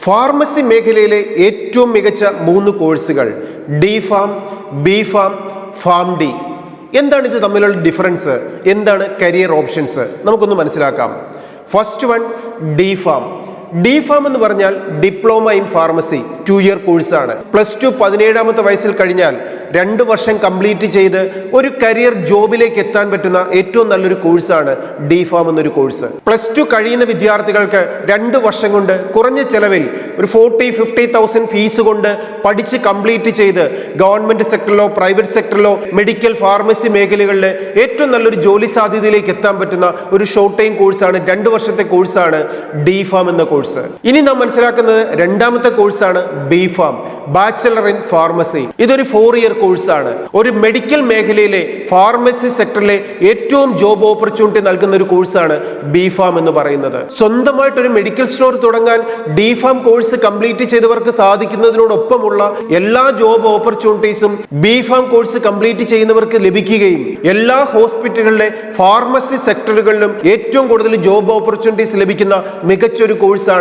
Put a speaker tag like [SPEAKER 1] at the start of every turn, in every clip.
[SPEAKER 1] Pharmacy മേഖലയിലെ ഏറ്റവും മികച്ച 3 കോഴ്സുകൾ D pharm, B farm, Pharm D. എന്താണ് ഇത് തമ്മിലുള്ള ഡിഫറൻസ്? എന്താണ് കരിയർ ഓപ്ഷൻസ്? നമുക്കൊന്ന് മനസ്സിലാക്കാം. First one, D pharm. D pharm എന്ന് പറഞ്ഞാൽ ഡിപ്ലോമ ഇൻ ഫാർമസി 2 ഇയർ കോഴ്സാണ്. +2 17ാമത്തെ വയസ്സിൽ കഴിഞ്ഞാൽ 2 വർഷം കംപ്ലീറ്റ് ചെയ്ത് ഒരു കരിയർ ജോബിലേക്ക് എത്താൻ പറ്റുന്ന ഏറ്റവും നല്ലൊരു കോഴ്സാണ് ഡി ഫാം എന്നൊരു കോഴ്സ്. +2 കഴിയുന്ന വിദ്യാർത്ഥികൾക്ക് 2 വർഷം കൊണ്ട് കുറഞ്ഞ ചെലവിൽ ഒരു 40-50,000 ഫീസ് കൊണ്ട് പഠിച്ച് കംപ്ലീറ്റ് ചെയ്ത് ഗവൺമെന്റ് സെക്ടറിലോ പ്രൈവറ്റ് സെക്ടറിലോ മെഡിക്കൽ ഫാർമസി മേഖലകളിൽ ഏറ്റവും നല്ലൊരു ജോലി സാധ്യതയിലേക്ക് എത്താൻ പറ്റുന്ന ഒരു ഷോർട്ട് ടൈം കോഴ്സാണ്, 2 വർഷത്തെ കോഴ്സാണ് ഡി ഫാം എന്ന കോഴ്സ്. ഇനി നാം മനസ്സിലാക്കുന്നത് രണ്ടാമത്തെ കോഴ്സാണ് B farm, bachelor in pharmacy. ഇതൊരു 4 ഇയർ കോഴ്സാണ്. ഒരു മെഡിക്കൽ മേഖലയിലെ ഫാർമസി സെക്ടറിലെ ഏറ്റവും ജോബ് ഓപ്പർച്യൂണിറ്റി നൽകുന്ന ഒരു കോഴ്സാണ് ബി ഫാം എന്ന് പറയുന്നത്. സ്വന്തമായിട്ടൊരു മെഡിക്കൽ സ്റ്റോർ തുടങ്ങാൻ ഡി ഫാം കോഴ്സ് കംപ്ലീറ്റ് ചെയ്തവർക്ക് സാധിക്കുന്നതിനോടൊപ്പമുള്ള എല്ലാ ജോബ് ഓപ്പർച്യൂണിറ്റീസും ബി ഫാം കോഴ്സ് കംപ്ലീറ്റ് ചെയ്യുന്നവർക്ക് ലഭിക്കുകയും എല്ലാ ഹോസ്പിറ്റലുകളിലെ ഫാർമസി സെക്ടറുകളിലും ഏറ്റവും കൂടുതൽ ജോബ് ഓപ്പർച്യൂണിറ്റീസ് ലഭിക്കുന്ന മികച്ചൊരു കോഴ്സാണ്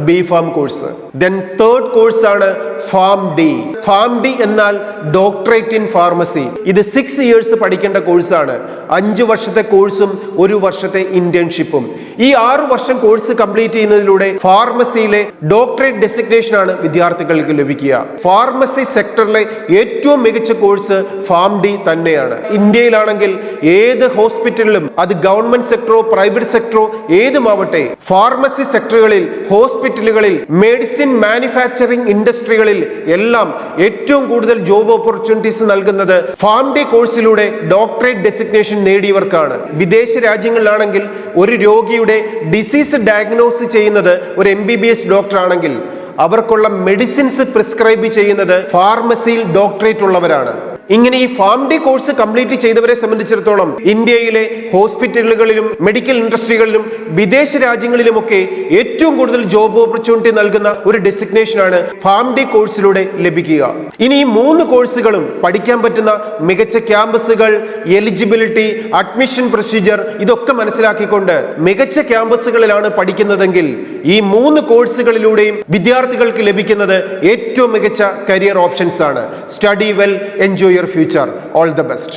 [SPEAKER 1] B pharm course. Then third കോഴ്സാണ് ഫാം ഡി. ഫാം ഡി എന്നാൽ ഡോക്ടറേറ്റ് ഇൻ ഫാർമസി. ഇത് 6 ഇയേഴ്സ് പഠിക്കേണ്ട കോഴ്സാണ്. 5 വർഷത്തെ കോഴ്സും 1 വർഷത്തെ ഇന്റേൺഷിപ്പും. ഈ 6 വർഷം കോഴ്സ് കംപ്ലീറ്റ് ചെയ്യുന്നതിലൂടെ ഫാർമസിയിലെ ഡോക്ടറേറ്റ് ഡെസിഗ്നേഷൻ ആണ് വിദ്യാർത്ഥികൾക്ക് ലഭിക്കുക. ഫാർമസി സെക്ടറിലെ ഏറ്റവും മികച്ച കോഴ്സ് ഫാം ഡി തന്നെയാണ്. ഇന്ത്യയിലാണെങ്കിൽ ഏത് ഹോസ്പിറ്റലിലും, അത് ഗവൺമെന്റ് സെക്ടറോ പ്രൈവറ്റ് സെക്ടറോ ഏതുമാവട്ടെ, ഫാർമസി സെക്ടറുകളിൽ, ഹോസ്പിറ്റലുകളിൽ, മെഡിസിൻ മാനുഫാക്ചറിംഗ് ഇൻഡസ്ട്രികളിൽ എല്ലാം ഏറ്റവും കൂടുതൽ ജോബ് ഓപ്പർച്യൂണിറ്റീസ് നൽകുന്നത് ഫാം ഡി കോഴ്സിലൂടെ ഡോക്ടറേറ്റ് ഡെസിഗ്നേഷൻ നേടിയവർക്കാണ്. വിദേശ രാജ്യങ്ങളിലാണെങ്കിൽ ഒരു രോഗിയുടെ ഡിസീസ് ഡയഗ്നോസ് ചെയ്യുന്നത് ഒരു MBBS ഡോക്ടർ ആണെങ്കിൽ അവർക്കുള്ള മെഡിസിൻസ് പ്രിസ്ക്രൈബ് ചെയ്യുന്നത് ഫാർമസിയിൽ ഡോക്ടറേറ്റ് ഉള്ളവരാണ്. ഇങ്ങനെ ഈ ഫാം ഡി കോഴ്സ് കംപ്ലീറ്റ് ചെയ്തവരെ സംബന്ധിച്ചിടത്തോളം ഇന്ത്യയിലെ ഹോസ്പിറ്റലുകളിലും മെഡിക്കൽ ഇൻഡസ്ട്രികളിലും വിദേശ രാജ്യങ്ങളിലുമൊക്കെ ഏറ്റവും കൂടുതൽ ജോബ് ഓപ്പർച്യൂണിറ്റി നൽകുന്ന ഒരു ഡെസിഗ്നേഷനാണ് ഫാം ഡി കോഴ്സിലൂടെ ലഭിക്കുക. ഇനി ഈ 3 കോഴ്സുകളും പഠിക്കാൻ പറ്റുന്ന മികച്ച ക്യാമ്പസുകൾ, എലിജിബിലിറ്റി, അഡ്മിഷൻ പ്രൊസീജിയർ ഇതൊക്കെ മനസ്സിലാക്കിക്കൊണ്ട് മികച്ച ക്യാമ്പസുകളിലാണ് പഠിക്കുന്നതെങ്കിൽ ഈ 3 കോഴ്സുകളിലൂടെയും വിദ്യാർത്ഥികൾക്ക് ലഭിക്കുന്നത് ഏറ്റവും മികച്ച കരിയർ ഓപ്ഷൻസ് ആണ്. Study well, enjoy your future. All the best.